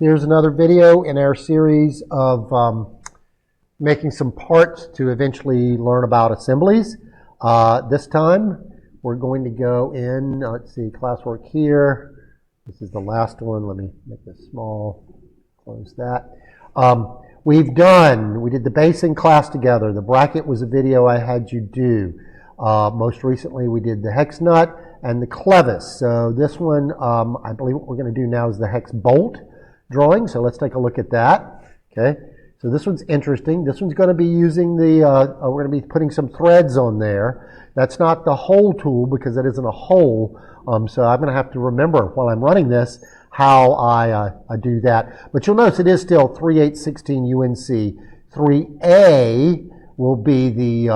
Here's another video in our series of making some parts to eventually learn about assemblies. This time we're going to go in, let's see, classwork here. This is the last one. Let me make this small, close that. We did the base in class together. The bracket was a video I had you do. Most recently we did the hex nut and the clevis. So this one, I believe what we're going to do now is the hex bolt drawing. So let's take a look at that. Okay. So this one's interesting. This one's going to be using the, we're going to be putting some threads on there. That's not the hole tool because it isn't a hole. So I'm going to have to remember while I'm running this how I do that. But you'll notice it is still 3/8/16 UNC. 3A will be the,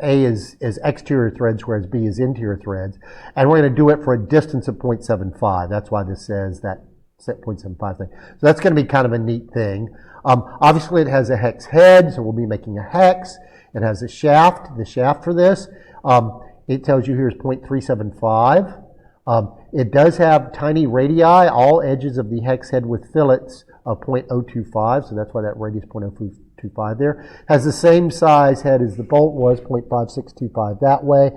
A is exterior threads, whereas B is interior threads. And we're going to do it for a distance of 0.75. That's why this says that 0.75 thing. So that's going to be kind of a neat thing. Obviously it has a hex head, so we'll be making a hex. It has a shaft, the shaft for this. It tells you here is 0.375. It does have tiny radii, all edges of the hex head with fillets of 0.025, so that's why that radius 0.025 there. Has the same size head as the bolt was, 0.5625 that way.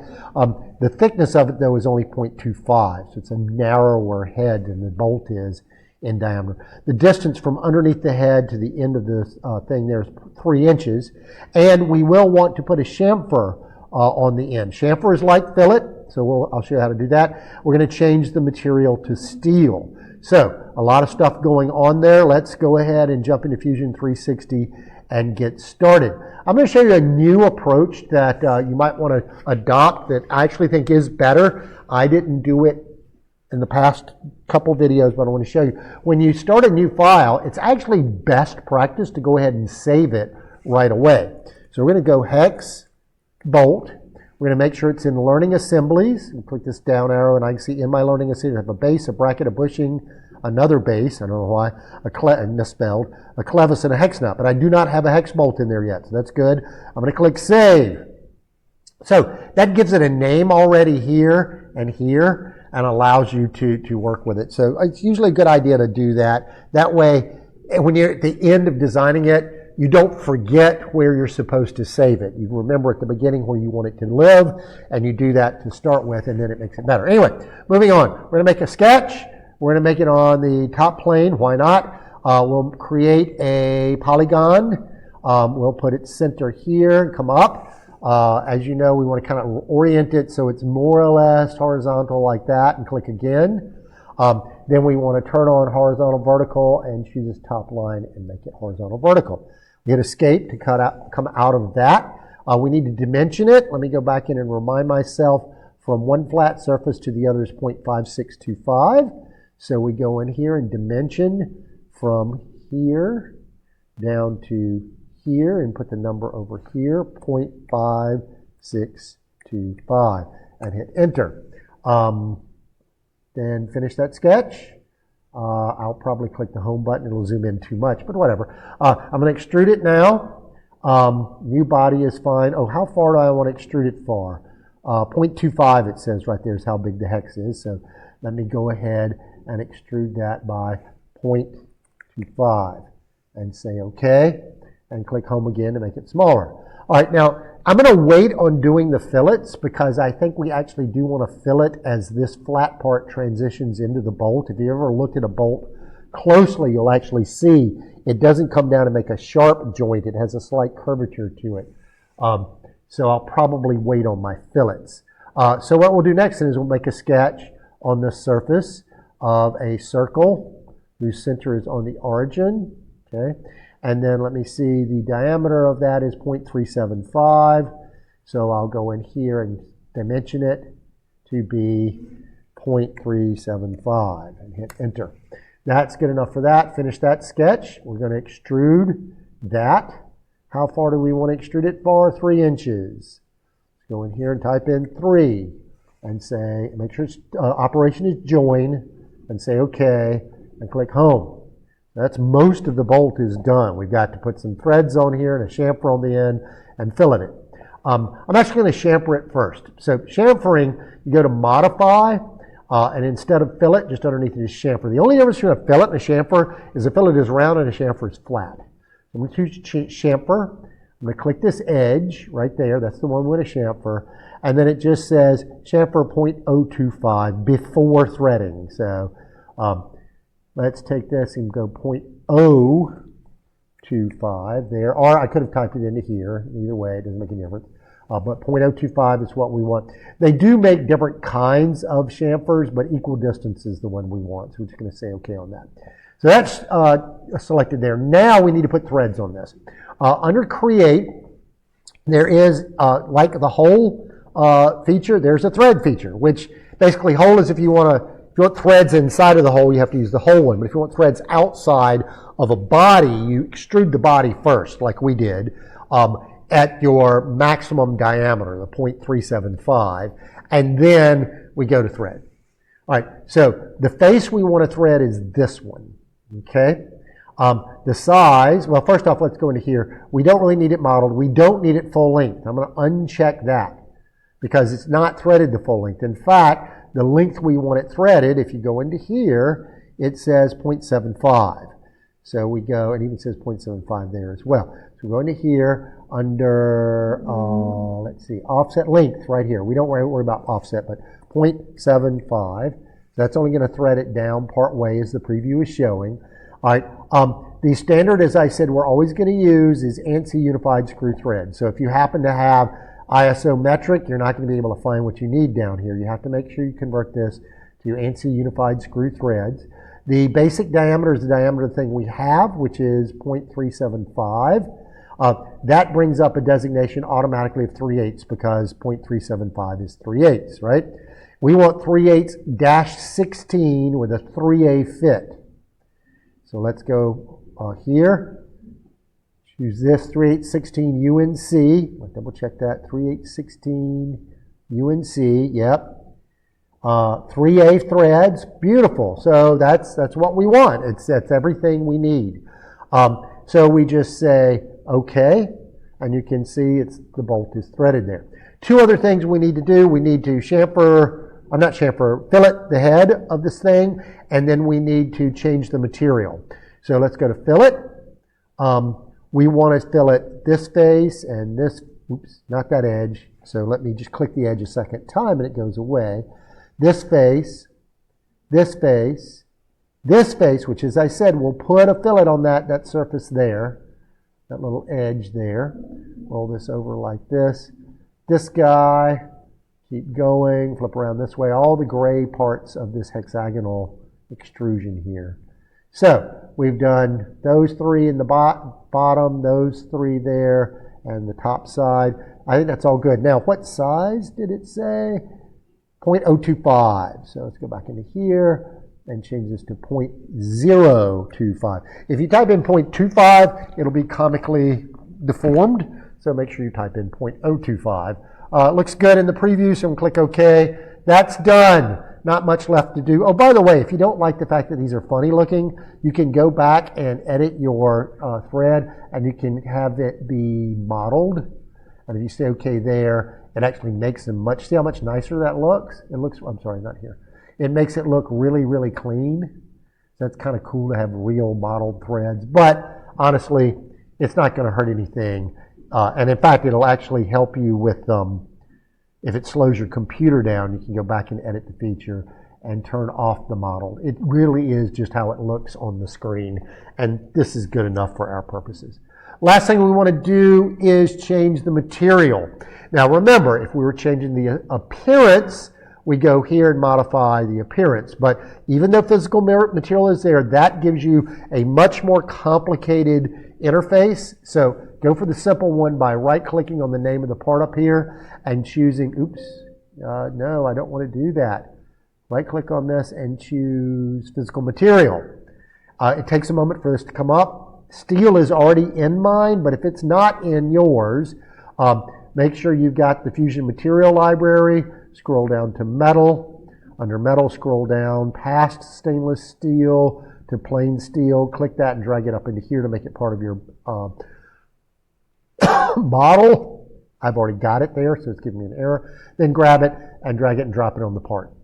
The thickness of it though is only 0.25, so it's a narrower head than the bolt is in diameter. The distance from underneath the head to the end of this thing there is 3 inches, and we will want to put a chamfer on the end. Chamfer is like fillet, so I'll show you how to do that. We're going to change the material to steel. So a lot of stuff going on there. Let's go ahead and jump into Fusion 360 and get started. I'm going to show you a new approach that you might want to adopt that I actually think is better. I didn't do it in the past couple videos, but I want to show you. When you start a new file, it's actually best practice to go ahead and save it right away. So we're going to go hex, bolt. We're going to make sure it's in learning assemblies. We'll click this down arrow and I can see in my learning assemblies I have a base, a bracket, a bushing, another base, I don't know why, misspelled, a clevis and a hex nut, but I do not have a hex bolt in there yet, so that's good. I'm going to click save. So that gives it a name already here and allows you to work with it. So it's usually a good idea to do that. That way, when you're at the end of designing it, you don't forget where you're supposed to save it. You remember at the beginning where you want it to live, and you do that to start with, and then it makes it better. Anyway, moving on. We're going to make a sketch. We're going to make it on the top plane. Why not? We'll create a polygon. We'll put it center here and come up. As you know, we want to kind of orient it so it's more or less horizontal like that, and click again. Then we want to turn on horizontal vertical and choose this top line and make it horizontal vertical. We hit escape to come out of that. We need to dimension it. Let me go back in and remind myself from one flat surface to the other is 0.5625. So we go in here and dimension from here down to here and put the number over here, 0.5625, and hit enter. Then finish that sketch. I'll probably click the home button. It'll zoom in too much, but whatever. I'm going to extrude it now. New body is fine. Oh, how far do I want to extrude it for? 0.25 it says right there is how big the hex is. So let me go ahead and extrude that by 0.25 and say OK, and click home again to make it smaller. All right, now I'm going to wait on doing the fillets because I think we actually do want to fillet as this flat part transitions into the bolt. If you ever looked at a bolt closely, you'll actually see it doesn't come down and make a sharp joint. It has a slight curvature to it. So I'll probably wait on my fillets. So what we'll do next is we'll make a sketch on the surface of a circle whose center is on the origin. Okay. And then let me see, the diameter of that is 0.375. So I'll go in here and dimension it to be 0.375 and hit enter. That's good enough for that. Finish that sketch. We're going to extrude that. How far do we want to extrude it for? 3 inches. Let's go in here and type in 3 and say, make sure it's, operation is join and say OK and click home. That's most of the bolt is done. We've got to put some threads on here and a chamfer on the end and fillet it. I'm actually going to chamfer it first. So chamfering, you go to modify. And instead of fillet, just underneath it is chamfer. The only difference between a fillet and a chamfer is a fillet is round and a chamfer is flat. I'm going to choose chamfer. I'm going to click this edge right there. That's the one with a chamfer. And then it just says chamfer 0.025 before threading. So let's take this and go 0.025 there. Or I could have typed it into here. Either way, it doesn't make any difference. But 0.025 is what we want. They do make different kinds of chamfers, but equal distance is the one we want. So we're just going to say OK on that. So that's selected there. Now we need to put threads on this. Under Create, there is, like the whole feature, there's a thread feature, which basically whole is if you want threads inside of the hole, you have to use the whole one. But if you want threads outside of a body, you extrude the body first, like we did, at your maximum diameter, the 0.375, and then we go to thread. All right, so the face we want to thread is this one, okay? The size, well, first off, let's go into here. We don't really need it modeled. We don't need it full length. I'm going to uncheck that because it's not threaded to full length. In fact, the length we want it threaded, if you go into here, it says 0.75. So we go, and even says 0.75 there as well. So we go into here under, let's see, offset length right here. We don't worry about offset, but 0.75. That's only going to thread it down part way as the preview is showing. All right. The standard, as I said, we're always going to use is ANSI unified screw thread. So if you happen to have ISO metric, you're not going to be able to find what you need down here. You have to make sure you convert this to ANSI unified screw threads. The basic diameter is the diameter of the thing we have, which is 0.375. That brings up a designation automatically of 3/8 because 0.375 is 3/8, right? We want 3/8-16 with a 3A fit. So let's go here. Choose this 3/8-16 UNC. I'll double check that. 3/8-16 UNC. Yep. 3A threads. Beautiful. So that's what we want. That's everything we need. So we just say OK, and you can see the bolt is threaded there. Two other things we need to do. We need to fillet the head of this thing, and then we need to change the material. So let's go to fillet. We want to fillet this face and this, oops, not that edge. So let me just click the edge a second time and it goes away. This face, this face, this face, which as I said, we'll put a fillet on that surface there, that little edge there. Roll this over like this. This guy, keep going, flip around this way, all the gray parts of this hexagonal extrusion here. So we've done those three in the bottom, those three there, and the top side. I think that's all good. Now, what size did it say? 0.025. So let's go back into here and change this to 0.025. If you type in 0.25, it'll be comically deformed. So make sure you type in 0.025. Looks good in the preview, so I'm going to click OK. That's done. Not much left to do. Oh, by the way, if you don't like the fact that these are funny looking, you can go back and edit your thread, and you can have it be modeled. And if you say OK there, it actually makes them see how much nicer that looks? It looks, I'm sorry, not here. It makes it look really, really clean. That's kind of cool to have real modeled threads. But honestly, it's not going to hurt anything. And in fact, it'll actually help you with, if it slows your computer down, you can go back and edit the feature and turn off the model. It really is just how it looks on the screen. And this is good enough for our purposes. Last thing we want to do is change the material. Now remember, if we were changing the appearance, we go here and modify the appearance. But even though physical material is there, that gives you a much more complicated interface. So go for the simple one by right-clicking on the name of the part up here and choosing, no, I don't want to do that. Right-click on this and choose physical material. It takes a moment for this to come up. Steel is already in mine, but if it's not in yours, make sure you've got the Fusion Material Library. Scroll down to metal. Under metal, scroll down past stainless steel to plain steel. Click that and drag it up into here to make it part of your model. I've already got it there, so it's giving me an error. Then grab it and drag it and drop it on the part.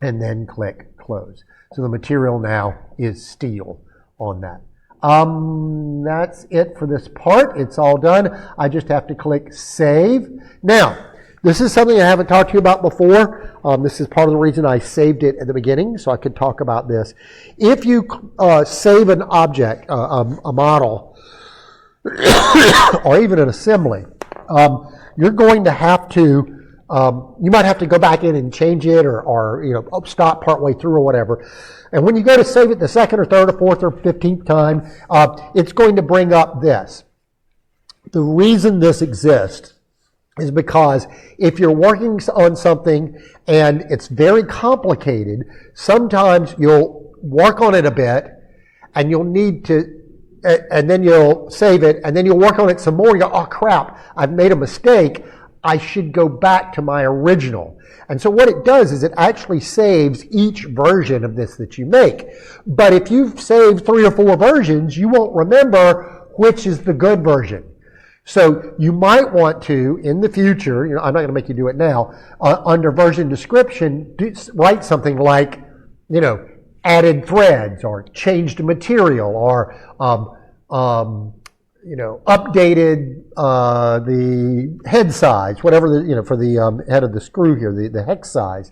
and then click close. So the material now is steel on that. That's it for this part. It's all done. I just have to click save. Now, this is something I haven't talked to you about before. This is part of the reason I saved it at the beginning, so I could talk about this. If you save an object, a model, or even an assembly, you're going to have to, you might have to go back in and change it or stop partway through or whatever. And when you go to save it the second or third or fourth or 15th time, it's going to bring up this. The reason this exists is because if you're working on something and it's very complicated, sometimes you'll work on it a bit and you'll need to, and then you'll save it, and then you'll work on it some more. You go, oh crap, I've made a mistake. I should go back to my original. And so what it does is it actually saves each version of this that you make. But if you've saved 3 or 4 versions, you won't remember which is the good version. So you might want to, in the future, I'm not going to make you do it now, under version description, write something like, added threads or changed material or, updated the head size, whatever for the head of the screw here, the hex size.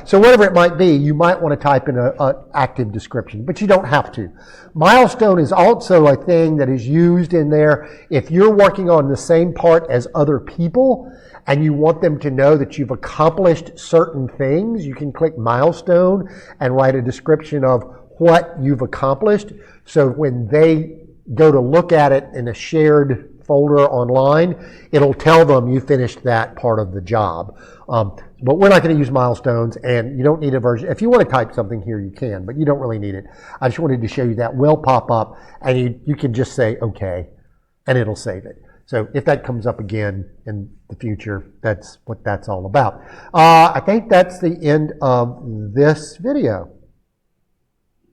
So whatever it might be, you might want to type in an active description, but you don't have to. Milestone is also a thing that is used in there if you're working on the same part as other people and you want them to know that you've accomplished certain things. You can click milestone and write a description of what you've accomplished. So when they go to look at it in a shared folder online, it'll tell them you finished that part of the job. But we're not going to use milestones, and you don't need a version. If you want to type something here, you can, but you don't really need it. I just wanted to show you that will pop up, and you can just say OK, and it'll save it. So if that comes up again in the future, that's what that's all about. I think that's the end of this video.